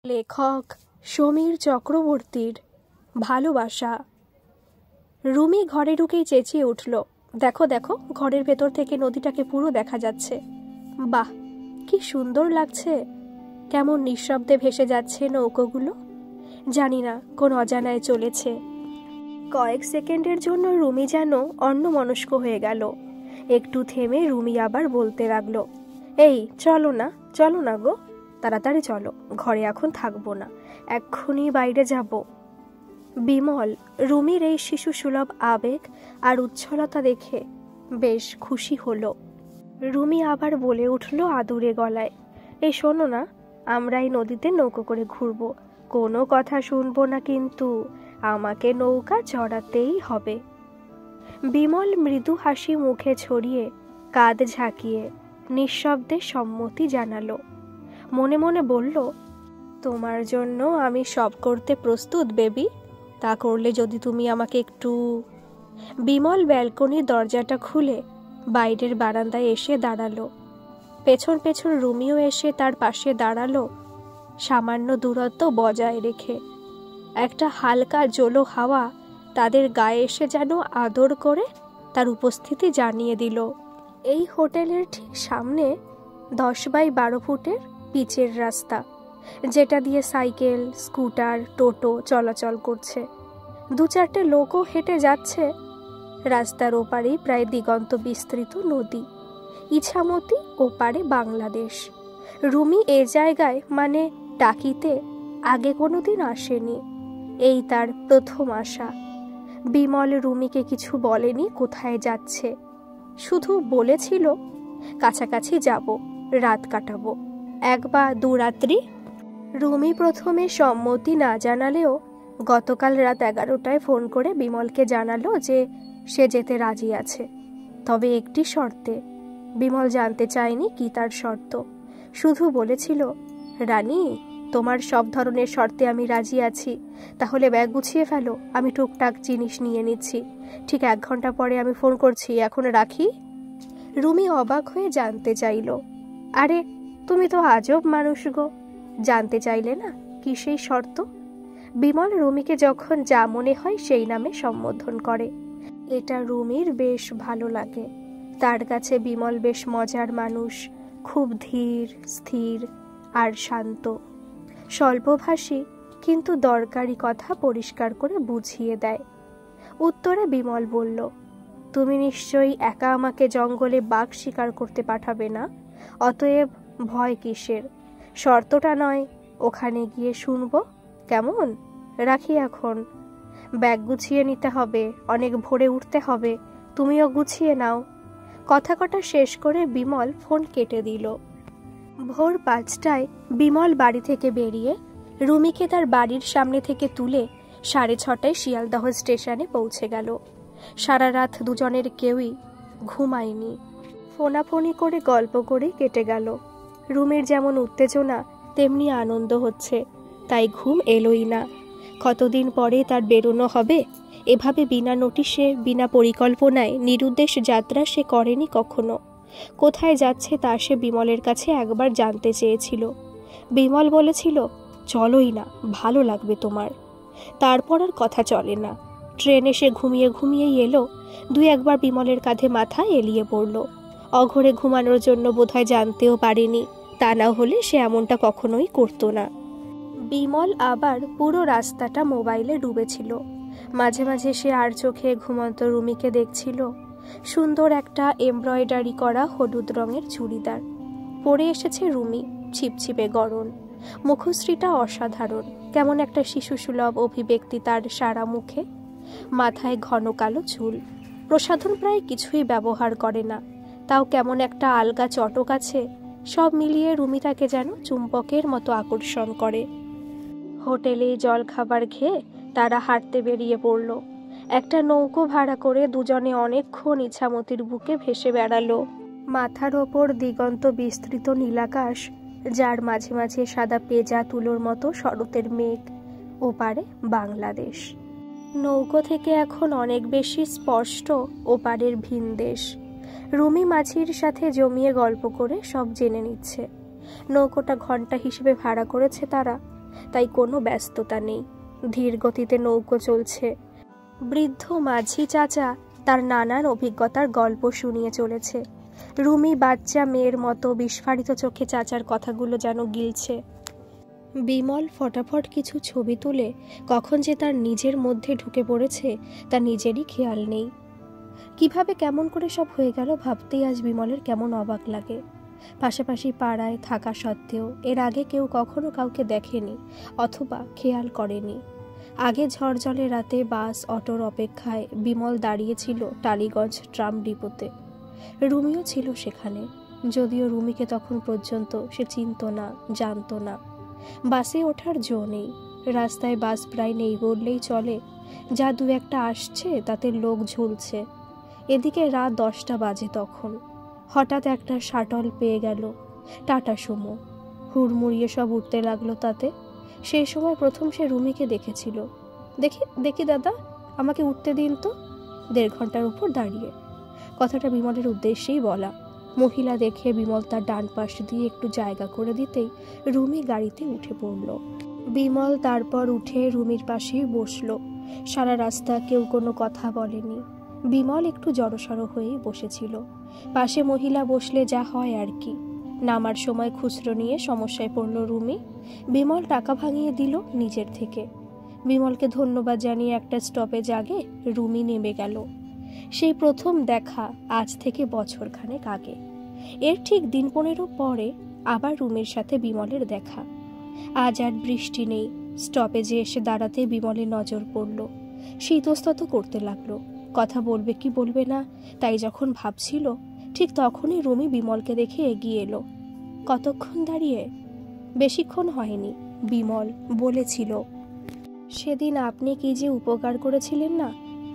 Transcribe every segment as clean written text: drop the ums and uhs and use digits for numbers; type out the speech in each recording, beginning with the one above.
লেখক সমীর চক্রবর্তীর ভালোবাসা। রুমি ঘরে ঢুকেই চেঁচিয়ে উঠল, দেখো দেখো, ঘরের ভেতর থেকে নদীটাকে পুরো দেখা যাচ্ছে। বাহ, কি সুন্দর লাগছে! কেমন নিঃশব্দে ভেসে যাচ্ছে নৌকোগুলো। জানি না কোন অজানায় চলেছে। কয়েক সেকেন্ডের জন্য রুমি যেন অন্যমনস্ক হয়ে গেল। একটু থেমে রুমি আবার বলতে লাগলো, এই চলো না, চলো না গো, তাড়াতাড়ি চলো, ঘরে এখন থাকবো না, এক্ষুনি বাইরে যাব। বিমল রুমির এই শিশু সুলভ আবেগ আর উচ্ছলতা দেখে বেশ খুশি হলো। রুমি আবার বলে উঠল আদুরে গলায়, এই শোনো না, আমরা এই নদীতে নৌকো করে ঘুরবো, কোনো কথা শুনবো না কিন্তু, আমাকে নৌকা চড়াতেই হবে। বিমল মৃদু হাসি মুখে ছড়িয়ে কাঁধ ঝাঁকিয়ে নিঃশব্দে সম্মতি জানালো। মনে মনে বলল, তোমার জন্য আমি সব করতে প্রস্তুত বেবি, তা করলে যদি তুমি আমাকে একটু। বিমল ব্যালকনির দরজাটা খুলে বাইরের বারান্দায় এসে দাঁড়ালো। পেছন পেছন রুমিও এসে তার পাশে দাঁড়ালো, সামান্য দূরত্ব বজায় রেখে। একটা হালকা জলো হাওয়া তাদের গায়ে এসে যেন আদর করে তার উপস্থিতি জানিয়ে দিল। এই হোটেলের ঠিক সামনে 10x12 ফুটের পিচের রাস্তা, যেটা দিয়ে সাইকেল, স্কুটার, টোটো চলাচল করছে। 2-4টে লোকও হেঁটে যাচ্ছে। রাস্তার ওপারেই প্রায় দিগন্ত বিস্তৃত নদী, ইছামতি, ওপারে বাংলাদেশ। রুমি এ জায়গায় মানে টাকিতে আগে কোনোদিন আসেনি, এই তার প্রথম আসা। বিমল রুমিকে কিছু বলেনি কোথায় যাচ্ছে, শুধু বলেছিল কাছাকাছি যাব, রাত কাটাবো, 1 বা 2 রাত্রি। রুমি প্রথমে সম্মতি না জানালেও গতকাল রাত 11টায় ফোন করে বিমলকে জানালো যে সে যেতে রাজি আছে, তবে একটি শর্তে। বিমল জানতে চায়নি কি তার শর্ত, শুধু বলেছিল, রানী, তোমার সব ধরনের শর্তে আমি রাজি আছি, তাহলে ব্যাগ গুছিয়ে ফেলো, আমি টুকটাক জিনিস নিয়ে নিচ্ছি, ঠিক 1 ঘন্টা পরে আমি ফোন করছি, এখন রাখি। রুমি অবাক হয়ে জানতে চাইল, আরে তুমি তো আজব মানুষ গো, জানতে চাইলে না কি সেই শর্ত? বিমল রুমিকে যখন যা মনে হয় সেই নামে সম্বোধন করে। এটা রুমির বেশ ভালো লাগে। তার কাছে বিমল বেশ মজার মানুষ, খুব ধীর স্থির আর শান্ত, স্বল্পভাষী, কিন্তু দরকারি কথা পরিষ্কার করে বুঝিয়ে দেয়। উত্তরে বিমল বলল, তুমি নিশ্চয়ই একা আমাকে জঙ্গলে বাঘ শিকার করতে পাঠাবে না, অতএব ভয় কিসের? শর্তটা নয়, ওখানে গিয়ে শুনবো, কেমন? রাখি এখন, ব্যাগ গুছিয়ে নিতে হবে, অনেক ভোরে উঠতে হবে, তুমিও গুছিয়ে নাও। কথা কটা শেষ করে বিমল ফোন কেটে দিল। ভোর 5টায় বিমল বাড়ি থেকে বেরিয়ে রুমিকে তার বাড়ির সামনে থেকে তুলে 6:30টায় শিয়ালদহ স্টেশনে পৌঁছে গেল। সারা রাত দুজনের কেউই ঘুমায়নি, ফোনাফোনি করে গল্প করে কেটে গেল। রুমির যেমন উত্তেজনা তেমনি আনন্দ হচ্ছে, তাই ঘুম এলোই না। কতদিন পরে তার বেরোনো হবে, এভাবে বিনা নোটিশে বিনা পরিকল্পনায় নিরুদ্দেশ যাত্রা সে করেনি কখনো। কোথায় যাচ্ছে তা সে বিমলের কাছে একবার জানতে চেয়েছিল। বিমল বলেছিল, চলোই না, ভালো লাগবে তোমার। তারপর আর কথা চলে না। ট্রেনে সে ঘুমিয়ে ঘুমিয়েই এলো, 2-1বার বিমলের কাঁধে মাথা এলিয়ে পড়ল। অঘরে ঘুমানোর জন্য বোধহয় জানতেও পারেনি, তা না হলে সে এমনটা কখনোই করতো না। বিমল আবার পুরো রাস্তাটা মোবাইলে ডুবেছিল। মাঝে মাঝে সে আর চোখে ঘুমন্ত রুমিকে দেখছিল। সুন্দর একটা এমব্রয়ডারি করা হলুদ রঙের চুড়িদার পরে এসেছে রুমি, ছিপছিপে গড়ন, মুখশ্রীটা অসাধারণ, কেমন একটা শিশুসুলভ অভিব্যক্তি তার সারা মুখে। মাথায় ঘন কালো চুল, প্রসাধন প্রায় কিছুই ব্যবহার করে না, তাও কেমন একটা আলগা চটক আছে। সব মিলিয়ে রুমি তাকে যেন চুম্বকের মতো আকর্ষণ করে। হোটেলে জলখাবার খেয়ে তারা হাঁটতে বেরিয়ে পড়ল। একটা নৌকো ভাড়া করে দুজনে অনেকক্ষণ ইছামতির বুকে ভেসে বেড়ালো। মাথার ওপর দিগন্ত বিস্তৃত নীলাকাশ, যার মাঝে মাঝে সাদা পেঁজা তুলোর মতো শরতের মেঘ, ওপারে বাংলাদেশ। নৌকো থেকে এখন অনেক বেশি স্পষ্ট ওপারের ভিনদেশ। রুমি মাঝির সাথে জমিয়ে গল্প করে সব জেনে নিচ্ছে। নৌকোটা ঘন্টা হিসেবে ভাড়া করেছে তারা, তাই কোনো ব্যস্ততা নেই। ধীর গতিতে নৌকো চলছে। বৃদ্ধ মাঝি চাচা তার নানান অভিজ্ঞতার গল্প শুনিয়ে চলেছে। রুমি বাচ্চা মেয়ের মতো বিস্ফারিত চোখে চাচার কথাগুলো যেন গিলছে। বিমল ফটাফট কিছু ছবি তুলে কখন যে তার নিজের মধ্যে ঢুকে পড়েছে তা নিজেরই খেয়াল নেই। কিভাবে কেমন করে সব হয়ে গেল ভাবতেই আজ বিমলের কেমন অবাক লাগে। পাশাপাশি পাড়ায় থাকা সত্ত্বেও এর আগে কেউ কখনো কাউকে দেখেনি অথবা খেয়াল করেনি। আগে ঝড় জলে রাতে বাস অটোর অপেক্ষায় বিমল দাঁড়িয়েছিল টালিগঞ্জ ট্রাম ডিপোতে। রুমিও ছিল সেখানে, যদিও রুমিকে তখন পর্যন্ত সে চিনত না, জানত না। বাসে ওঠার জো নেই, রাস্তায় বাস প্রায় নেই বললেই চলে। যা দু একটা আসছে তাতে লোক ঝুলছে। এদিকে রাত 10টা বাজে তখন। হঠাৎ একটা শাটল পেয়ে গেল, টাটা সুমো। হুড়মুড়িয়ে সব উঠতে লাগলো তাতে। সেই সময় প্রথম সে রুমিকে দেখেছিল। দেখি দেখি দাদা, আমাকে উঠতে দিন তো। 1.5 ঘন্টার উপর দাঁড়িয়ে। কথাটা বিমলের উদ্দেশ্যেই বলা। মহিলা দেখে বিমল তার ডান পাশ দিয়ে একটু জায়গা করে দিতেই রুমি গাড়িতে উঠে পড়ল। বিমল তারপর উঠে রুমির পাশেই বসলো। সারা রাস্তা কেউ কোনো কথা বলেনি। বিমল একটু জড়সড় হয়েই বসেছিল। পাশে মহিলা বসলে যা হয় আর কি। নামার সময় খুচরো নিয়ে সমস্যায় পড়ল রুমি। বিমল টাকা ভাঙিয়ে দিল নিজের থেকে। বিমলকে ধন্যবাদ জানিয়ে একটা স্টপেজ আগে রুমি নেমে গেল। সেই প্রথম দেখা আজ থেকে বছরখানেক আগে। এর ঠিক দিন 15 পরে আবার রুমির সাথে বিমলের দেখা। আজ আর বৃষ্টি নেই। স্টপেজে এসে দাঁড়াতে বিমলের নজর পড়ল। সে ইতস্তত করতে লাগলো। কথা বলবে কি বলবে না তাই যখন ভাবছিল ঠিক তখনই রুমি বিমলকে দেখে এগিয়ে এলো। কতক্ষণ দাঁড়িয়ে? বেশিক্ষণ হয়নি। বিমল বলেছিল, সেদিন আপনি কি যে উপকার করেছিলেন না,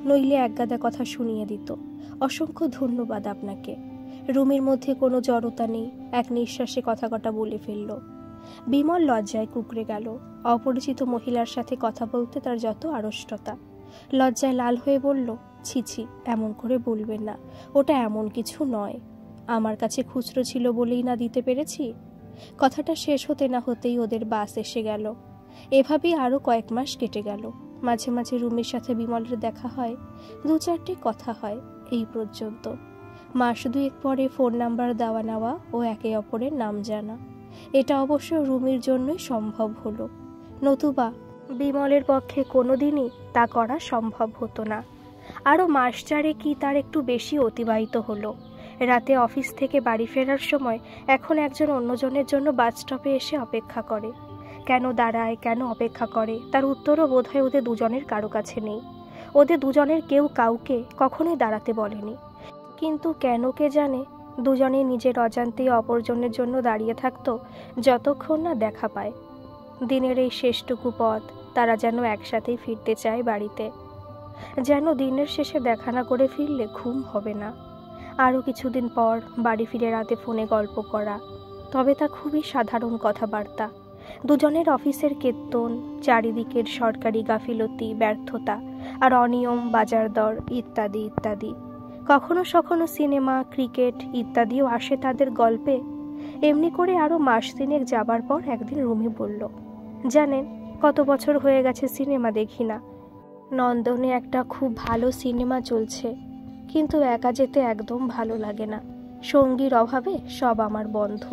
নইলে একগাদা কথা শুনিয়ে দিত। অসংখ্য ধন্যবাদ আপনাকে। রুমির মধ্যে কোনো জড়তা নেই, এক নিঃশ্বাসে কথা কটা বলে ফেলল। বিমল লজ্জায় কুঁকড়ে গেল। অপরিচিত মহিলার সাথে কথা বলতে তার যত আড়ষ্টতা। লজ্জায় লাল হয়ে বলল, ছি ছি, এমন করে বলবেন না, ওটা এমন কিছু নয়। আমার কাছে খুচরো ছিল বলেই না দিতে পেরেছি। কথাটা শেষ হতে না হতেই ওদের বাস এসে গেল। এভাবেই আরও কয়েক মাস কেটে গেল। মাঝে মাঝে রুমির সাথে বিমলের দেখা হয়, 2-4টে কথা হয়, এই পর্যন্ত। মাস 2 পরে ফোন নাম্বার দেওয়া নেওয়া ও একে অপরের নাম জানা। এটা অবশ্য রুমির জন্যই সম্ভব হলো, নতুবা বিমলের পক্ষে কোনোদিনই তা করা সম্ভব হতো না। আরও মাস 4 কি তার একটু বেশি অতিবাহিত হলো। রাতে অফিস থেকে বাড়ি ফেরার সময় এখন একজন অন্যজনের জন্য বাস স্টপে এসে অপেক্ষা করে। কেন দাঁড়ায়, কেন অপেক্ষা করে, তার উত্তরও বোধহয় ওদের দুজনের কারো কাছে নেই। ওদের দুজনের কেউ কাউকে কখনোই দাঁড়াতে বলেনি। কিন্তু কেন কে জানে, দুজনেই নিজের অজান্তেই অপরজনের জন্য দাঁড়িয়ে থাকতো যতক্ষণ না দেখা পায়। দিনের এই শেষটুকু পথ তারা যেন একসাথেই ফিরতে চায় বাড়িতে। যেন দিনের শেষে দেখা না করে ফিরলে ঘুম হবে না। আরও কিছুদিন পর বাড়ি ফিরে রাতে ফোনে গল্প করা, তবে তা খুবই সাধারণ কথাবার্তা। দুজনের অফিসের কেত্তন, চারিদিকের সরকারি গাফিলতি, ব্যর্থতা আর অনিয়ম, বাজার দর ইত্যাদি ইত্যাদি। কখনো সখনো সিনেমা, ক্রিকেট ইত্যাদিও আসে তাদের গল্পে। এমনি করে আরও মাস 3 যাবার পর একদিন রুমি বলল, জানেন কত বছর হয়ে গেছে সিনেমা দেখি না। নন্দনে একটা খুব ভালো সিনেমা চলছে, কিন্তু একা যেতে একদম ভালো লাগে না। সঙ্গীর অভাবে সব আমার বন্ধ।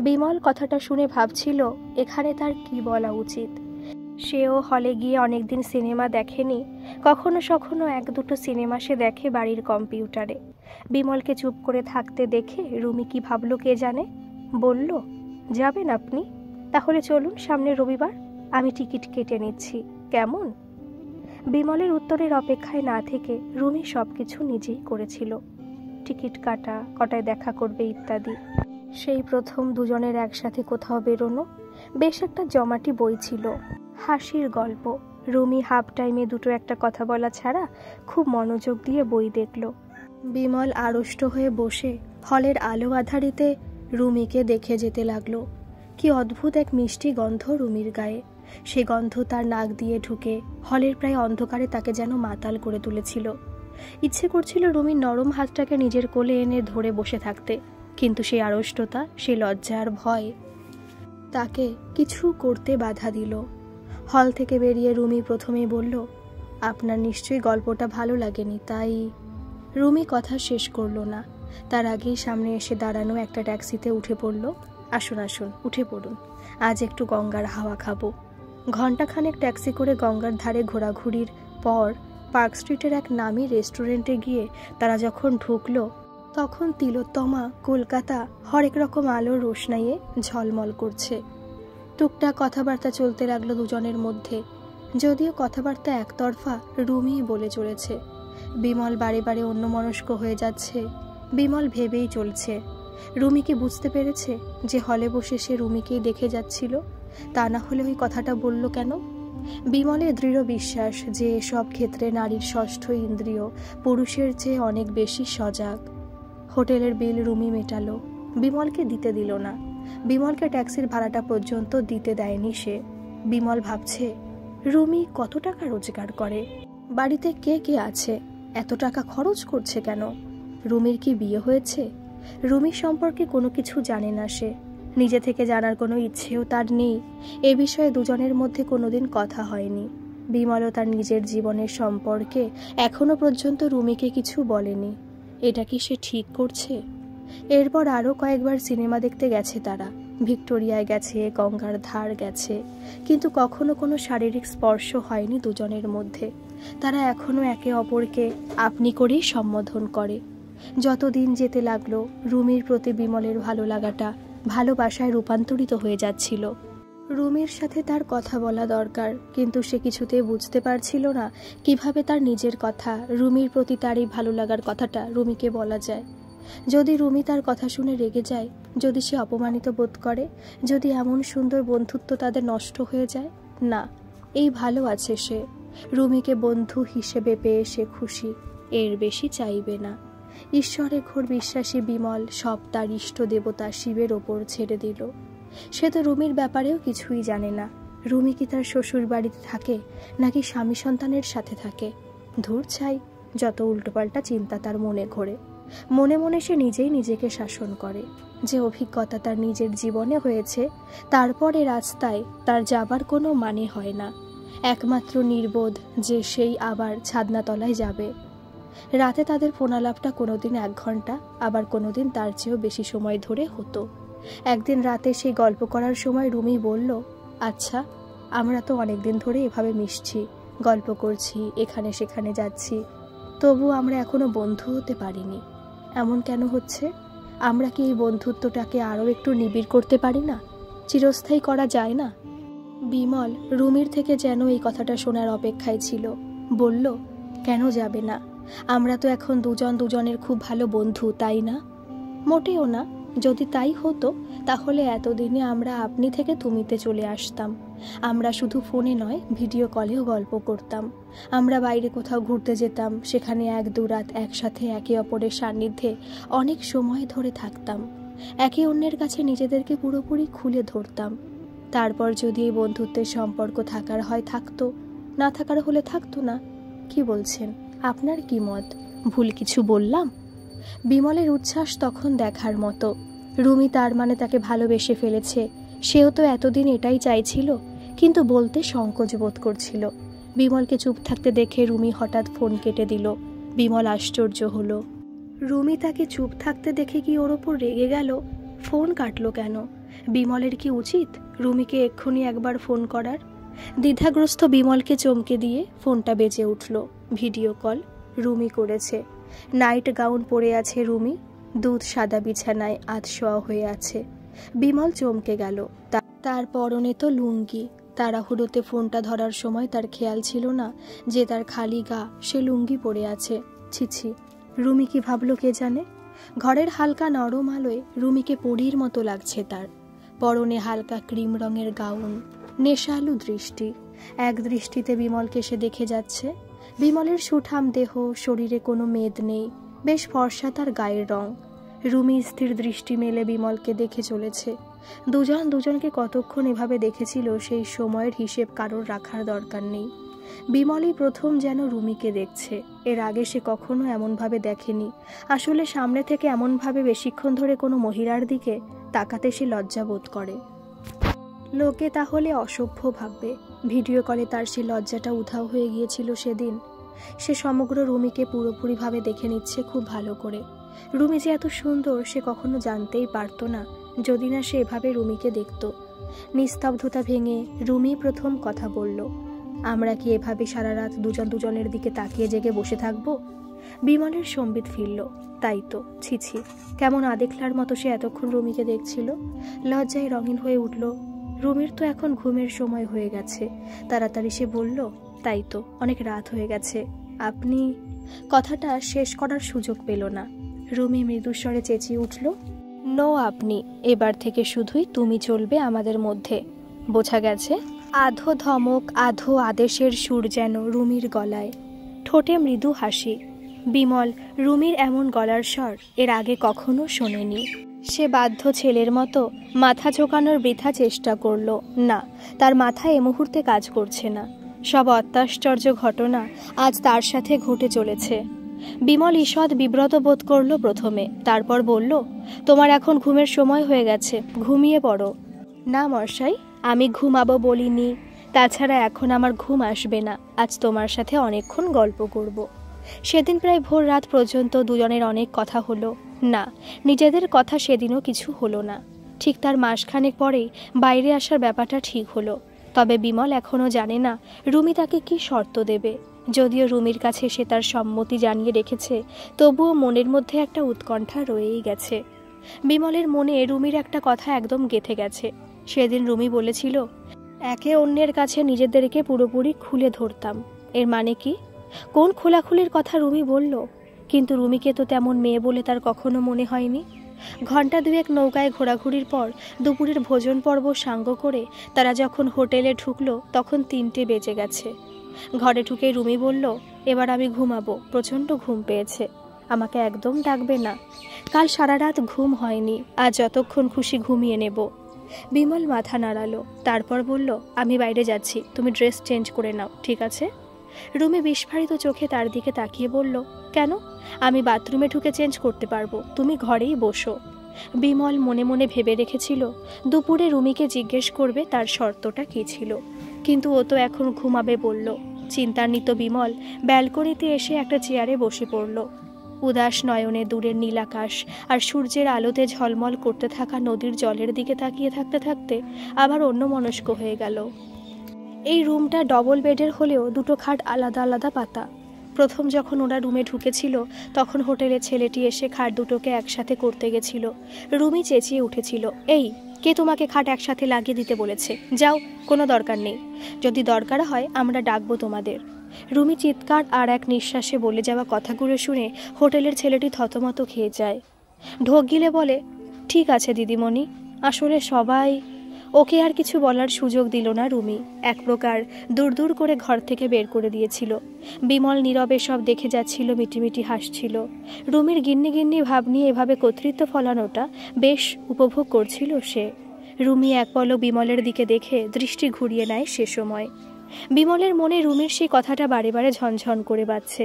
বিমল কথাটা শুনে ভাবছিল এখানে তার কি বলা উচিত। সেও হলে গিয়ে অনেকদিন সিনেমা দেখেনি। কখনো সখনো 1-2টো সিনেমা সে দেখে বাড়ির কম্পিউটারে। বিমলকে চুপ করে থাকতে দেখে রুমি কি ভাবলো কে জানে। বলল, যাবেন আপনি? তাহলে চলুন সামনের রবিবার, আমি টিকিট কেটে নিচ্ছি, কেমন? বিমলের উত্তরের অপেক্ষায় না থেকে রুমি সব কিছু নিজেই করেছিল। টিকিট কাটা, কটায় দেখা করবে ইত্যাদি। সেই প্রথম দুজনের একসাথে কোথাও বেরোনো। বেশ একটা জমাটি বই ছিল, হাসির গল্প। রুমি হাফ টাইমে 2-1 কথা বলা ছাড়া খুব মনোযোগ দিয়ে বই দেখল। বিমল আড়ষ্ট হয়ে বসে হলের আলো আধারিতে রুমিকে দেখে যেতে লাগলো। কি অদ্ভুত এক মিষ্টি গন্ধ রুমির গায়ে। সে গন্ধ তার নাক দিয়ে ঢুকে হলের প্রায় অন্ধকারে তাকে যেন মাতাল করে তুলেছিল। ইচ্ছে করছিল রুমির নরম হাতটাকে নিজের কোলে এনে ধরে বসে থাকতে, কিন্তু সেই আড়ষ্টতা, সেই লজ্জা আর ভয়। তাকে কিছু করতে বাধা দিল। হল থেকে বেরিয়ে রুমি প্রথমেই বলল, আপনার নিশ্চয়ই গল্পটা ভালো লাগেনি, তাই। রুমি কথা শেষ করলো না, তার আগেই সামনে এসে দাঁড়ানো একটা ট্যাক্সিতে উঠে পড়ল। আসুন আসুন, উঠে পড়ুন, আজ একটু গঙ্গার হাওয়া খাবো। ঘণ্টাখানেক ট্যাক্সি করে গঙ্গার ধারে ঘোরাঘুরির পর পার্ক স্ট্রিটের এক নামী রেস্টুরেন্টে গিয়ে তারা যখন ঢুকলো, তখন তিলোত্তমা কলকাতা হরেক রকম আলোর রোশনাইয়ে ঝলমল করছে। টুকটাক কথাবার্তা চলতে লাগলো দুজনের মধ্যে, যদিও কথাবার্তা একতরফা রুমিই বলে চলেছে। বিমল বারে বারে অন্যমনস্ক হয়ে যাচ্ছে। বিমল ভেবেই চলছে, রুমি কি বুঝতে পেরেছে যে হলে বসে সে রুমিকেই দেখে যাচ্ছিল? তা না হলে ওই কথাটা বলল কেন? বিমলের দৃঢ় বিশ্বাস যে সব ক্ষেত্রে নারীর ষষ্ঠ ইন্দ্রিয় পুরুষের চেয়ে অনেক বেশি সজাগ। হোটেলের বিল রুমি মেটালো, বিমলকে দিতে দিল না। বিমলকে ট্যাক্সির ভাড়াটা পর্যন্ত দিতে দেয়নি সে। বিমল ভাবছে, রুমি কত টাকা রোজগার করে, বাড়িতে কে কে আছে, এত টাকা খরচ করছে কেন? রুমির কি বিয়ে হয়েছে? রুমির সম্পর্কে কোনো কিছু জানে না সে, নিজে থেকে জানার কোনো ইচ্ছেও তার নেই। এ বিষয়ে দুজনের মধ্যে কোনোদিন কথা হয়নি। বিমলও তার নিজের জীবনের সম্পর্কে এখনো পর্যন্ত রুমিকে কিছু বলেনি। এটা কি সে ঠিক করছে? এরপর আরও কয়েকবার সিনেমা দেখতে গেছে তারা, ভিক্টোরিয়ায় গেছে, গঙ্গার ধার গেছে, কিন্তু কখনো কোনো শারীরিক স্পর্শ হয়নি দুজনের মধ্যে। তারা এখনো একে অপরকে আপনি করেই সম্বোধন করে। যতদিন যেতে লাগলো, রুমির প্রতি বিমলের ভালো লাগাটা ভালোবাসায় রূপান্তরিত হয়ে যাচ্ছিল। রুমির সাথে তার কথা বলা দরকার, কিন্তু সে কিছুতেই বুঝতে পারছিল না কিভাবে তার নিজের কথা, রুমির প্রতি তার এই ভালো লাগার কথাটা রুমিকে বলা যায়। যদি রুমি তার কথা শুনে রেগে যায়, যদি সে অপমানিত বোধ করে, যদি এমন সুন্দর বন্ধুত্ব তাদের নষ্ট হয়ে যায়, না, এই ভালো আছে সে। রুমিকে বন্ধু হিসেবে পেয়ে সে খুশি, এর বেশি চাইবে না। ঈশ্বরে ঘোর বিশ্বাসী বিমল সব তার ইষ্ট দেবতা শিবের ওপর ছেড়ে দিল। সে তো রুমির ব্যাপারেও কিছুই জানে না। রুমি কি তার শ্বশুর বাড়িতে থাকে নাকি স্বামী সন্তানের সাথে থাকে? ধুর ছাই, যত উল্টোপাল্টা চিন্তা তার মনে ঘোরে। মনে মনে সে নিজেই নিজেকে শাসন করে। যে অভিজ্ঞতা তার নিজের জীবনে হয়েছে, তারপরে রাস্তায় তার যাবার কোনো মানে হয় না। একমাত্র নির্বোধ যে সেই আবার ছাদনাতলায় যাবে। রাতে তাদের ফোনালাপটা কোনোদিন 1 ঘন্টা, আবার কোনোদিন তার চেয়েও বেশি সময় ধরে হতো। একদিন রাতে সেই গল্প করার সময় রুমি বলল, আচ্ছা, আমরা তো অনেকদিন ধরে এভাবে মিশছি, গল্প করছি, এখানে সেখানে যাচ্ছি, তবু আমরা এখনো বন্ধু হতে পারিনি। এমন কেন হচ্ছে? আমরা কি এই বন্ধুত্বটাকে আরও একটু নিবিড় করতে পারি না? চিরস্থায়ী করা যায় না? বিমল রুমির থেকে যেন এই কথাটা শোনার অপেক্ষায় ছিল। বলল, কেন যাবে না? আমরা তো এখন দুজন দুজনের খুব ভালো বন্ধু, তাই না? মোটেও না। যদি তাই হতো তাহলে এতদিনে আমরা আপনি থেকে তুমিতে চলে আসতাম। আমরা শুধু ফোনে নয়, ভিডিও কলেও গল্প করতাম। আমরা বাইরে কোথাও ঘুরতে যেতাম, সেখানে 1-2 রাত একসাথে একে অপরের সান্নিধ্যে অনেক সময় ধরে থাকতাম। একে অন্যের কাছে নিজেদেরকে পুরোপুরি খুলে ধরতাম। তারপর যদি এই বন্ধুত্বের সম্পর্ক থাকার হয় থাকতো, না থাকার হলে থাকতো না। কি বলছেন? আপনার কি মত? ভুল কিছু বললাম? বিমলের উচ্ছ্বাস তখন দেখার মতো। রুমি তার মানে তাকে ভালোবেসে ফেলেছে। সেও তো এতদিন এটাই চাইছিল, কিন্তু বলতে সংকোচ বোধ করছিল। বিমলকে চুপ থাকতে দেখে রুমি হঠাৎ ফোন কেটে দিল। বিমল আশ্চর্য হলো। রুমি তাকে চুপ থাকতে দেখে কি ওর ওপর রেগে গেল? ফোন কাটলো কেন? বিমলের কি উচিত রুমিকে এক্ষুনি একবার ফোন করার? দ্বিধাগ্রস্ত বিমলকে চমকে দিয়ে ফোনটা বেজে উঠল। ভিডিও কল রুমি করেছে। নাইট গাউন পরে আছে রুমি, দুধ সাদা বিছানায় আধশোয়া হয়ে আছে। বিমল চমকে গেল। তার পরনে তো লুঙ্গি। তাড়াহুড়োতে ফোনটা ধরার সময় তার খেয়াল ছিল না যে তার খালি গা, সে লুঙ্গি পরে আছে। ছিছি, রুমি কি ভাবলো কে জানে। ঘরের হালকা নরম আলোয় রুমিকে পরীর মতো লাগছে তার। পরনে হালকা ক্রিম রঙের গাউন, নেশালু দৃষ্টি। এক দৃষ্টিতে বিমলকে সে দেখে যাচ্ছে। বিমলের সুঠাম দেহ, শরীরে কোনো মেদ নেই, বেশ ফর্সা তার গায়ের রং। রুমি স্থির দৃষ্টি মেলে বিমলকে দেখে চলেছে। দুজন দুজনকে কতক্ষণ এভাবে দেখেছিল সেই সময়ের হিসেব কারোর রাখার দরকার নেই। বিমলই প্রথম যেন রুমিকে দেখছে। এর আগে সে কখনো এমনভাবে দেখেনি। আসলে সামনে থেকে এমনভাবে বেশিক্ষণ ধরে কোনো মহিলার দিকে তাকাতে সে লজ্জা বোধ করে। লোকে তাহলে অসভ্য ভাববে। ভিডিও কলে তার সে লজ্জাটা উধাও হয়ে গিয়েছিল সেদিন। সে সমগ্র রুমিকে পুরোপুরিভাবে দেখে নিচ্ছে খুব ভালো করে। রুমি যে এত সুন্দর সে কখনো জানতেই পারতো না, যদি না সে এভাবে রুমিকে দেখত। নিস্তব্ধতা ভেঙে রুমি প্রথম কথা বলল, আমরা কি এভাবে সারা রাত দুজন দুজনের দিকে তাকিয়ে জেগে বসে থাকবো? বিমলের সম্বিত ফিরল। তাই তো, ছিছি, কেমন আদেখলার মতো সে এতক্ষণ রুমিকে দেখছিল। লজ্জায় রঙিন হয়ে উঠল। রুমির তো এখন ঘুমের সময় হয়ে গেছে। তাড়াতাড়ি সে বলল, তাই তো, অনেক রাত হয়ে গেছে। আপনি... কথাটা শেষ করার সুযোগ পেল না। রুমি মৃদুস্বরে চেঁচিয়ে উঠল, নো আপনি, এবার থেকে শুধুই তুমি চলবে আমাদের মধ্যে, বোঝা গেছে? আধো ধমক আধো আদেশের সুর যেন রুমির গলায়, ঠোঁটে মৃদু হাসি। বিমল রুমির এমন গলার স্বর এর আগে কখনো শোনেনি। সে বাধ্য ছেলের মতো মাথা ঝোঁকানোর বৃথা চেষ্টা করল। না, তার মাথা এ মুহূর্তে কাজ করছে না। সব অত্যাশ্চর্য ঘটনা আজ তার সাথে ঘটে চলেছে। বিমল ঈষৎ বিব্রত বোধ করল প্রথমে, তারপর বলল, তোমার এখন ঘুমের সময় হয়ে গেছে, ঘুমিয়ে পড়ো। না মশাই, আমি ঘুমাবো বলিনি। তাছাড়া এখন আমার ঘুম আসবে না। আজ তোমার সাথে অনেকক্ষণ গল্প করব। সেদিন প্রায় ভোর রাত পর্যন্ত দুজনের অনেক কথা হলো। না, নিজেদের কথা সেদিনও কিছু হলো না। ঠিক তার মাসখানেক পরেই বাইরে আসার ব্যাপারটা ঠিক হলো। তবে বিমল এখনও জানে না রুমি তাকে কি শর্ত দেবে। যদিও রুমির কাছে সে তার সম্মতি জানিয়ে রেখেছে, তবুও মনের মধ্যে একটা উৎকণ্ঠা রয়েই গেছে। বিমলের মনে রুমির একটা কথা একদম গেঁথে গেছে। সেদিন রুমি বলেছিল, একে অন্যের কাছে নিজেদেরকে পুরোপুরি খুলে ধরতাম। এর মানে কি? কোন খোলাখুলির কথা রুমি বলল? কিন্তু রুমিকে তো তেমন মেয়ে বলে তার কখনো মনে হয়নি। ঘণ্টা দুয়েক নৌকায় ঘোরাঘুরির পর দুপুরের ভোজন পর্ব সাঙ্গ করে তারা যখন হোটেলে ঢুকলো তখন 3টে বেজে গেছে। ঘরে ঢুকে রুমি বলল, এবার আমি ঘুমাবো, প্রচণ্ড ঘুম পেয়েছে, আমাকে একদম ডাকবে না। কাল সারা রাত ঘুম হয়নি, আজ যতক্ষণ খুশি ঘুমিয়ে নেব। বিমল মাথা নাড়ালো, তারপর বলল, আমি বাইরে যাচ্ছি, তুমি ড্রেস চেঞ্জ করে নাও, ঠিক আছে? রুমি বিস্ফারিত চোখে তার দিকে তাকিয়ে বলল, কেন? আমি বাথরুমে ঢুকে চেঞ্জ করতে পারবো, তুমি ঘরেই বসো। বিমল মনে মনে ভেবে রেখেছিল দুপুরে রুমিকে জিজ্ঞেস করবে তার শর্তটা কী ছিল, কিন্তু ও তো এখন ঘুমাবে বলল। চিন্তান্বিত বিমল ব্যালকনিতে এসে একটা চেয়ারে বসে পড়ল। উদাস নয়নে দূরের নীলাকাশ আর সূর্যের আলোতে ঝলমল করতে থাকা নদীর জলের দিকে তাকিয়ে থাকতে থাকতে আবার অন্যমনস্ক হয়ে গেল। এই রুমটা ডবল বেডের হলেও দুটো খাট আলাদা আলাদা পাতা। প্রথম যখন ওরা রুমে ঢুকেছিল তখন হোটেলে ছেলেটি এসে খাট দুটোকে একসাথে করতে গেছিল। রুমি চেঁচিয়ে উঠেছিল, এই, কে তোমাকে খাট একসাথে লাগিয়ে দিতে বলেছে? যাও, কোনো দরকার নেই, যদি দরকার হয় আমরা ডাকবো তোমাদের। রুমি চিৎকার আর এক নিঃশ্বাসে বলে যাওয়া কথাগুলো শুনে হোটেলের ছেলেটি থতমত খেয়ে যায়। ঢোক গিলে বলে, ঠিক আছে দিদিমণি, আসলে সবাই... ওকে আর কিছু বলার সুযোগ দিল না রুমি। এক প্রকার দূর দূর করে ঘর থেকে বের করে দিয়েছিল। বিমল নীরবে সব দেখে যাচ্ছিল, মিটিমিটি হাসছিল। রুমির গিন্নি গিন্নি ভাব নিয়ে এভাবে কর্তৃত্ব ফলানোটা বেশ উপভোগ করছিল সে। রুমি এক পলক বিমলের দিকে দেখে দৃষ্টি ঘুরিয়ে নেয় সে সময়। বিমলের মনে রুমির সেই কথাটা বারে বারে ঝনঝন করে বাজছে।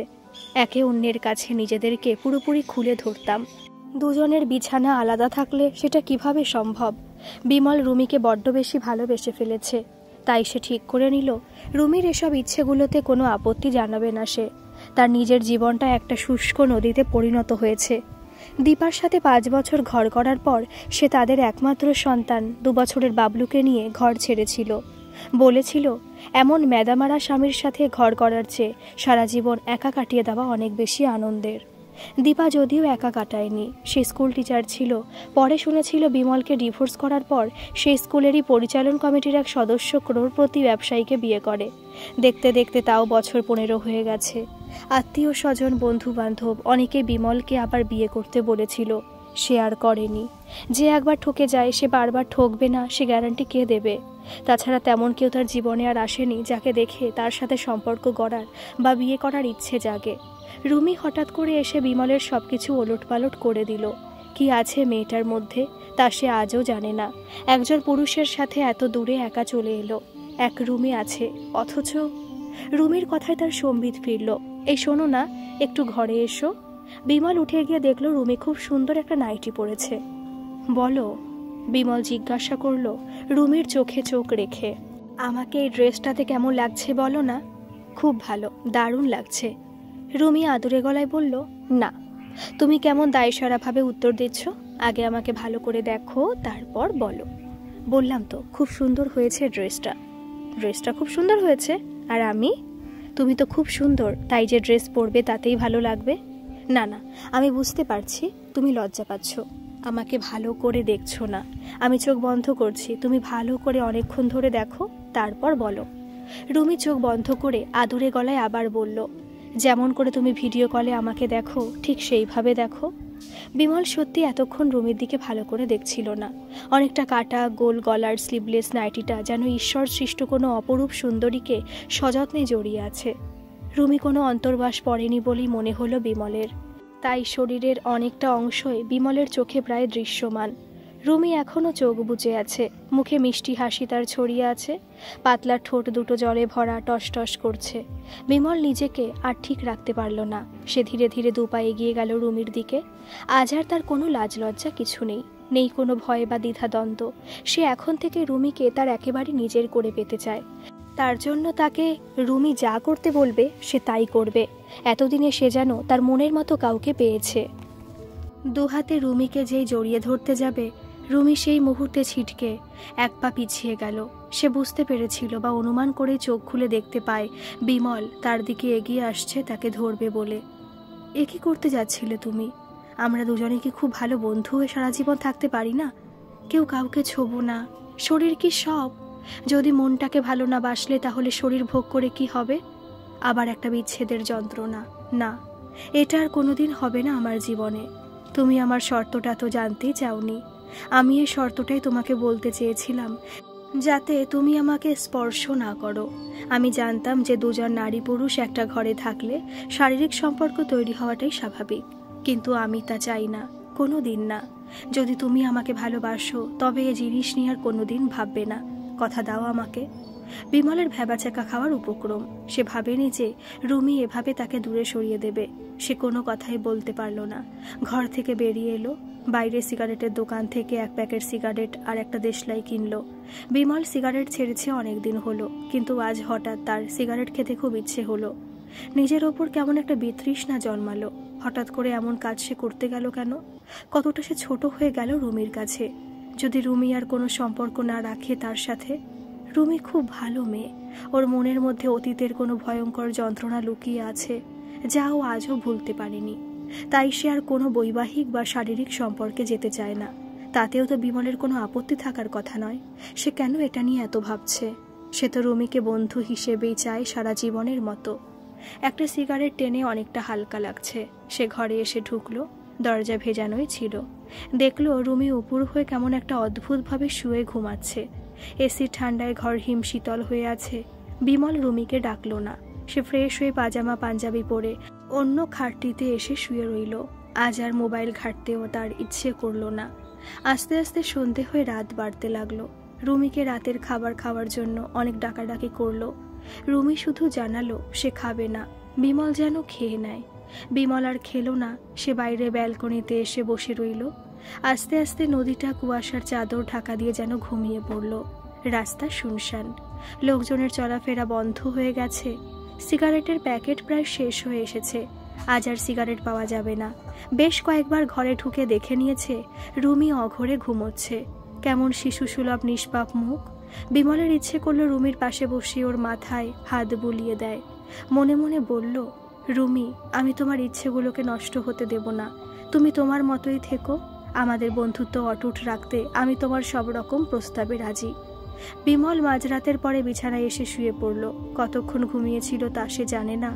একে অন্যের কাছে নিজেদেরকে পুরোপুরি খুলে ধরতাম। দুজনের বিছানা আলাদা থাকলে সেটা কিভাবে সম্ভব? বিমল রুমিকে বড্ড বেশি ভালোবেসে ফেলেছে। তাই সে ঠিক করে নিল রুমির এসব ইচ্ছেগুলোতে কোনো আপত্তি জানাবে না সে। তার নিজের জীবনটা একটা শুষ্ক নদীতে পরিণত হয়েছে। দীপার সাথে 5 বছর ঘর করার পর সে তাদের একমাত্র সন্তান 2 বছরের বাবলুকে নিয়ে ঘর ছেড়েছিল। বলেছিল, এমন ম্যাদামারা স্বামীর সাথে ঘর করার চেয়ে সারা জীবন একা কাটিয়ে দেওয়া অনেক বেশি আনন্দের। দীপা যদিও একা কাটায়নি, সে স্কুল টিচার ছিল। পরে শুনেছিল বিমলকে ডিভোর্স করার পর সেই স্কুলেরই পরিচালন কমিটির এক সদস্য ক্রোড়পতি ব্যবসায়ীকে বিয়ে করে। দেখতে দেখতে তাও বছর 15 হয়ে গেছে। আত্মীয় স্বজন, বন্ধু বান্ধব অনেকে বিমলকে আবার বিয়ে করতে বলেছিল, সে আর করেনি। যে একবার ঠকে যায় সে বারবার ঠকবে না, সে গ্যারান্টি কে দেবে? তাছাড়া তেমন কেউ তার জীবনে আর আসেনি যাকে দেখে তার সাথে সম্পর্ক গড়ার বা বিয়ে করার ইচ্ছে জাগে। রুমি হঠাৎ করে এসে বিমলের সবকিছু ওলটপালট করে দিল। কি আছে মেয়েটার মধ্যে তা সে আজও জানে না। একজন পুরুষের সাথে এত দূরে একা চলে এলো, এক রুমে আছে, অথচ... রুমির কথায় তার সম্বিত ফিরল। এই শোনো না, একটু ঘরে এসো। বিমল উঠে গিয়ে দেখলো রুমি খুব সুন্দর একটা নাইটি পরেছে। বলো, বিমল জিজ্ঞাসা করল রুমির চোখে চোখ রেখে। আমাকে এই ড্রেসটাতে কেমন লাগছে বলো না? খুব ভালো, দারুণ লাগছে। রুমি আদুরে গলায় বলল, না, তুমি কেমন দায়সারাভাবে উত্তর দিচ্ছ? আগে আমাকে ভালো করে দেখো, তারপর বলো। বললাম তো খুব সুন্দর হয়েছে ড্রেসটা। ড্রেসটা খুব সুন্দর হয়েছে? আর আমি? তুমি তো খুব সুন্দর, তাই যে ড্রেস পরবে তাতেই ভালো লাগবে? না না, আমি বুঝতে পারছি তুমি লজ্জা পাচ্ছ, আমাকে ভালো করে দেখছো না। আমি চোখ বন্ধ করছি, তুমি ভালো করে অনেকক্ষণ ধরে দেখো, তারপর বলো। রুমি চোখ বন্ধ করে আদুরে গলায় আবার বলল, যেমন করে তুমি ভিডিও কলে আমাকে দেখো ঠিক সেইভাবে দেখো। বিমল সত্যি এতক্ষণ রুমির দিকে ভালো করে দেখছিল না। অনেকটা কাটা গোল গলার স্লিভলেস নাইটিটা যেন ঈশ্বর সৃষ্ট কোনো অপরূপ সুন্দরীকে সযত্নে জড়িয়ে আছে। রুমি কোনো অন্তর্বাস পড়েনি বলেই মনে হলো বিমলের, তাই শরীরের অনেকটা অংশই বিমলের চোখে প্রায় দৃশ্যমান। রুমি এখনও চোখ বুজে আছে, মুখে মিষ্টি হাসি তার ছড়িয়ে আছে, পাতলা ঠোঁট দুটো জলে ভরা টস টস করছে। বিমল নিজেকে আর ঠিক রাখতে পারল না, সে ধীরে ধীরে দুপা এগিয়ে গেল রুমির দিকে। আজ আর তার কোনো লাজ লজ্জা কিছু নেই, নেই কোনো ভয় বা দ্বিধাদ্বন্দ্ব। সে এখন থেকে রুমিকে তার একেবারে নিজের করে পেতে চায়। তার জন্য তাকে রুমি যা করতে বলবে সে তাই করবে। এতদিনে সে যেন তার মনের মতো কাউকে পেয়েছে। দুহাতে রুমিকে যেই জড়িয়ে ধরতে যাবে, রুমি সেই মুহূর্তে ছিটকে এক পা পিছিয়ে গেল। সে বুঝতে পেরেছিল বা অনুমান করে চোখ খুলে দেখতে পায় বিমল তার দিকে এগিয়ে আসছে তাকে ধরবে বলে। এ কি করতে যাচ্ছিলে তুমি? আমরা দুজনে কি খুব ভালো বন্ধু হয়ে সারা জীবন থাকতে পারি না? কেউ কাউকে ছোবো না, শরীর কি সব? যদি মনটাকে ভালো না বাসলে তাহলে শরীর ভোগ করে কি হবে? আবার একটা বিচ্ছেদের যন্ত্রণা। না, এটা আর কোনোদিন হবে না আমার জীবনে। তুমি আমার শর্তটা তো জানতেই চাওনি। আমি এই শর্তটাই তোমাকে বলতে চেয়েছিলাম, যাতে তুমি আমাকে স্পর্শ না করো। আমি জানতাম যে দুজন নারী পুরুষ একটা ঘরে থাকলে শারীরিক সম্পর্ক তৈরি হওয়াটাই স্বাভাবিক, কিন্তু আমি তা চাই না, কোনো দিন না। যদি তুমি আমাকে ভালোবাসো তবে এ জিনিস নিয়ে আর কোনোদিন ভাববে না। কথা দাও আমাকে। বিমলের ভ্যাবাচাকা খাওয়ার উপক্রম। সে ভাবেনি যে রুমি এভাবে তাকে দূরে সরিয়ে দেবে। সে কোনো কথাই বলতে পারল না। ঘর থেকে বেরিয়ে এলো, বাইরে সিগারেটের দোকান থেকে এক প্যাকেট সিগারেট আর একটা দেশলাই কিনলো। বিমল সিগারেট ছেড়েছে অনেক দিন হলো, কিন্তু আজ হঠাৎ তার সিগারেট খেতে খুব ইচ্ছে হলো। নিজের ওপর কেমন একটা বিতৃষ্ণা জন্মালো। হঠাৎ করে এমন কাজ সে করতে গেল কেন? কতটা সে ছোট হয়ে গেল রুমির কাছে। যদি রুমি আর কোনো সম্পর্ক না রাখে তার সাথে। রুমি খুব ভালো মেয়ে, ওর মনের মধ্যে অতীতের কোনো ভয়ঙ্কর যন্ত্রণা লুকিয়ে আছে যা ও আজও ভুলতে পারেনি। তাই সে আর কোনো বৈবাহিক বা শারীরিক সম্পর্কে যেতে চায় না। তাতেও তো বিমলের কোনো আপত্তি থাকার কথা নয়। সে কেন এটা নিয়ে এত ভাবছে? সে তো রুমিকে বন্ধু হিসেবেই চায় সারা জীবনের মতো। একটা সিগারেট টেনে অনেকটা হালকা লাগছে। সে ঘরে এসে ঢুকলো, দরজা ভেজানোই ছিল। দেখলো রুমি উপুর হয়ে কেমন একটা অদ্ভুতভাবে শুয়ে ঘুমাচ্ছে। এসির ঠান্ডায় ঘর হিম শীতল হয়ে আছে। বিমল রুমিকে ডাকলো না। সে ফ্রেশ হয়ে পাজামা পাঞ্জাবি পরে অন্য খাটটিতে এসে শুয়ে রইল। আজ আর মোবাইল ঘাঁটতেও তার ইচ্ছে করলো না। আস্তে আস্তে সন্ধে হয়ে রাত বাড়তে লাগলো। রুমিকে রাতের খাবার খাওয়ার জন্য অনেক ডাকাডাকি করলো। রুমি শুধু জানালো সে খাবে না। বিমল যেন খেয়ে নেয়। বিমল আর খেলো না। সে বাইরে ব্যালকনিতে এসে বসে রইল। আস্তে আস্তে নদীটা কুয়াশার চাদর ঢাকা দিয়ে যেন ঘুমিয়ে পড়ল। রাস্তা শুনশান, লোকজনের চলাফেরা বন্ধ হয়ে গেছে। সিগারেটের প্যাকেট প্রায় শেষ হয়ে এসেছে। আজ আর সিগারেট পাওয়া যাবে না। বেশ কয়েকবার ঘরে ঢুকে দেখে নিয়েছে রুমি অঘরে ঘুমোচ্ছে। কেমন শিশুসুলভ নিষ্পাপ মুখ। বিমলের ইচ্ছে করলো রুমির পাশে বসে ওর মাথায় হাত বুলিয়ে দেয়। মনে মনে বলল, রুমি, আমি তোমার ইচ্ছেগুলোকে নষ্ট হতে দেব না। তুমি তোমার মতোই থেকো। আমাদের বন্ধুত্ব অটুট রাখতে আমি তোমার সব রকম প্রস্তাবে রাজি। বিমল মাঝরাতের পরে বিছানায় এসে শুয়ে পড়ল। কতক্ষণ ঘুমিয়েছিল তা সে জানে না।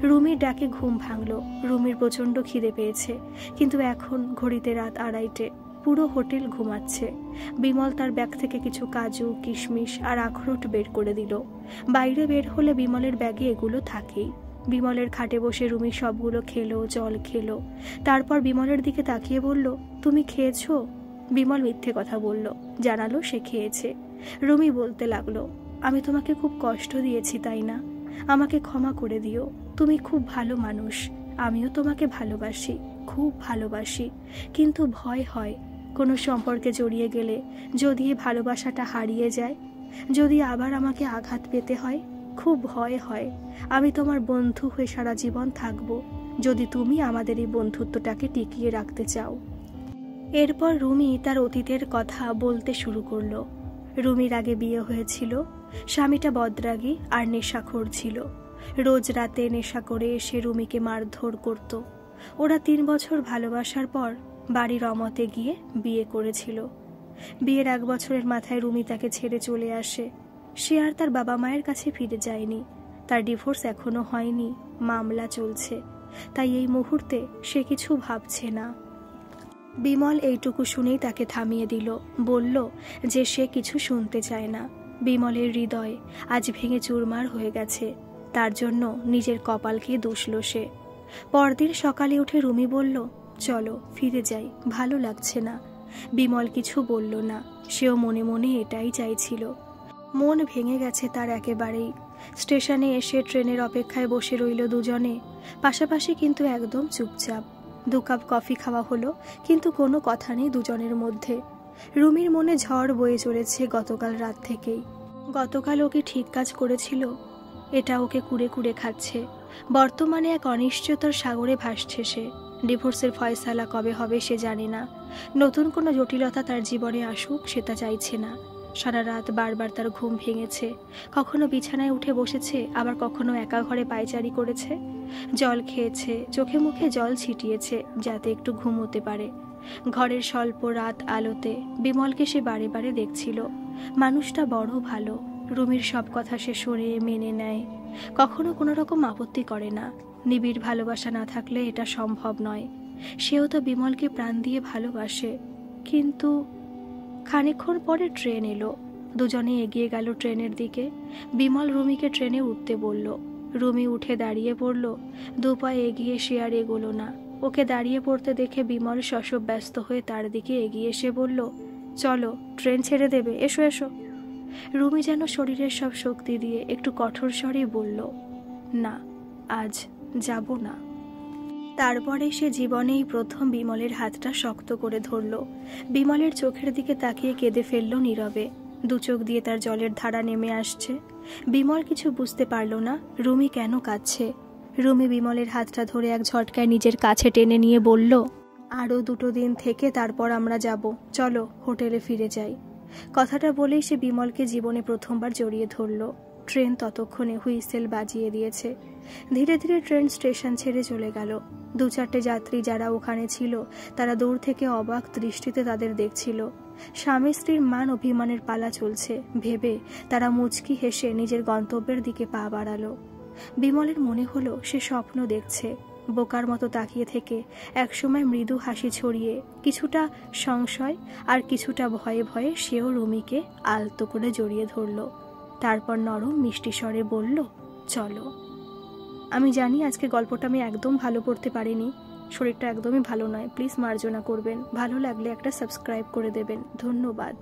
রুমির ডাকে ঘুম ভাঙল। রুমির প্রচণ্ড খিদে পেয়েছে, কিন্তু এখন ঘড়িতে রাত 2:30। পুরো হোটেল ঘুমাচ্ছে। বিমল তার ব্যাগ থেকে কিছু কাজু, কিশমিশ আর আখরোট বের করে দিল। বাইরে বের হলে বিমলের ব্যাগে এগুলো থাকেই। বিমলের খাটে বসে রুমি সবগুলো খেলো, জল খেলো। তারপর বিমলের দিকে তাকিয়ে বলল, তুমি খেয়েছো? বিমল মিথ্যে কথা বলল, জানালো সে খেয়েছে। রুমি বলতে লাগলো, আমি তোমাকে খুব কষ্ট দিয়েছি তাই না? আমাকে ক্ষমা করে দিও। তুমি খুব ভালো মানুষ। আমিও তোমাকে ভালোবাসি, খুব ভালোবাসি, কিন্তু ভয় হয়। কোনো সম্পর্কে জড়িয়ে গেলে যদি এই ভালোবাসাটা হারিয়ে যায়, যদি আবার আমাকে আঘাত পেতে হয়, খুব ভয় হয়। আমি তোমার বন্ধু হয়ে সারা জীবন থাকব, যদি তুমি আমাদের এই বন্ধুত্বটাকে টিকিয়ে রাখতে চাও। এরপর রুমি তার অতীতের কথা বলতে শুরু করলো। রুমির আগে বিয়ে হয়েছিল, স্বামীটা বদরাগী আর নেশাখোর ছিল। রোজ রাতে নেশা করে এসে রুমিকে মারধর করত। ওরা 3 বছর ভালোবাসার পর বাড়ির অমতে গিয়ে বিয়ে করেছিল। বিয়ের 1 বছরের মাথায় রুমি তাকে ছেড়ে চলে আসে। সে আর তার বাবা মায়ের কাছে ফিরে যায়নি। তার ডিভোর্স এখনো হয়নি, মামলা চলছে, তাই এই মুহূর্তে সে কিছু ভাবছে না। বিমল এইটুকু শুনেই তাকে থামিয়ে দিল, বলল যে সে কিছু শুনতে চায় না। বিমলের হৃদয় আজ ভেঙে চুরমার হয়ে গেছে, তার জন্য নিজের কপালকে দুষল সে। পরদিন সকালে উঠে রুমি বলল, চলো ফিরে যাই, ভালো লাগছে না। বিমল কিছু বলল না, সেও মনে মনে এটাই চাইছিল। মন ভেঙে গেছে তার একেবারেই। স্টেশনে এসে ট্রেনের অপেক্ষায় বসে রইল দুজনে, পাশাপাশি কিন্তু একদম চুপচাপ। 2 কাপ কফি খাওয়া হলো, কিন্তু কোনো কথা নেই দুজনের মধ্যে। রুমির মনে ঝড় বয়ে চলেছে গতকাল রাত থেকেই। গতকাল ওকে ঠিক কাজ করেছিল, এটা ওকে কুড়ে কুড়ে খাচ্ছে। বর্তমানে এক অনিশ্চয়তার সাগরে ভাসছে সে। ডিভোর্সের ফয়সালা কবে হবে সে জানে না। নতুন কোনো জটিলতা তার জীবনে আসুক সে তা চাইছে না। সারা রাত বারবার তার ঘুম ভেঙেছে। কখনো বিছানায় উঠে বসেছে, আবার কখনো একা ঘরে পায়চারি করেছে। জল খেয়েছে, চোখে মুখে জল ছিটিয়েছে যাতে একটু ঘুমোতে পারে। ঘরের স্বল্প রাত আলোতে বিমলকে সে বারে বারে দেখছিল। মানুষটা বড় ভালো, রুমির সব কথা সে শোনে, মেনে নেয়, কখনো কোনো রকম আপত্তি করে না। নিবিড় ভালোবাসা না থাকলে এটা সম্ভব নয়। সেও তো বিমলকে প্রাণ দিয়ে ভালোবাসে। কিন্তু খানিকক্ষণ পরে ট্রেন এলো। দুজনে এগিয়ে গেল ট্রেনের দিকে। বিমল রুমিকে ট্রেনে উঠতে বলল। রুমি উঠে দাঁড়িয়ে পড়ল। 2 পা এগিয়ে সে আর এগোলো না। ওকে দাঁড়িয়ে পড়তে দেখে বিমল শশব ব্যস্ত হয়ে তার দিকে এগিয়ে এসে বলল, চলো ট্রেন ছেড়ে দেবে, এসো এসো। রুমি যেন শরীরের সব শক্তি দিয়ে একটু কঠোর স্বরে বলল, না, আজ যাব না। তারপরে সে জীবনেই প্রথম বিমলের হাতটা শক্ত করে ধরল। বিমলের চোখের দিকে তাকিয়ে কেঁদে ফেলল নীরবে। 2 চোখ দিয়ে তার জলের ধারা নেমে আসছে। বিমল কিছু বুঝতে পারল না রুমি কেন কাঁদছে। রুমি বিমলের হাতটা ধরে এক ঝটকায় নিজের কাছে টেনে নিয়ে বলল, আরও 2 দিন থেকে তারপর আমরা যাব, চলো হোটেলে ফিরে যাই। কথাটা বলেই সে বিমলকে জীবনে প্রথমবার জড়িয়ে ধরল। ট্রেন ততক্ষণে হুইসেল বাজিয়ে দিয়েছে। ধীরে ধীরে ট্রেন স্টেশন ছেড়ে চলে গেল। 2-4টে যাত্রী যারা ওখানে ছিল তারা দূর থেকে অবাক দৃষ্টিতে তাদের দেখছিল। স্বামী স্ত্রীর মান অভিমানের পালা চলছে ভেবে তারা মুচকি হেসে নিজের গন্তব্যের দিকে পা বাড়ালো। বিমলের মনে হলো সে স্বপ্ন দেখছে। বোকার মতো তাকিয়ে থেকে একসময় মৃদু হাসি ছড়িয়ে, কিছুটা সংশয় আর কিছুটা ভয়ে ভয়ে সেও রুমিকে আলতো করে জড়িয়ে ধরল। তারপর নরম মিষ্টি স্বরে বলল, চলো। আমি জানি আজকে গল্পটা আমি একদম ভালো করতে পারিনি, শরীরটা একদমই ভালো নয়, প্লিজ মার্জনা করবেন। ভালো লাগলে একটা সাবস্ক্রাইব করে দেবেন। ধন্যবাদ।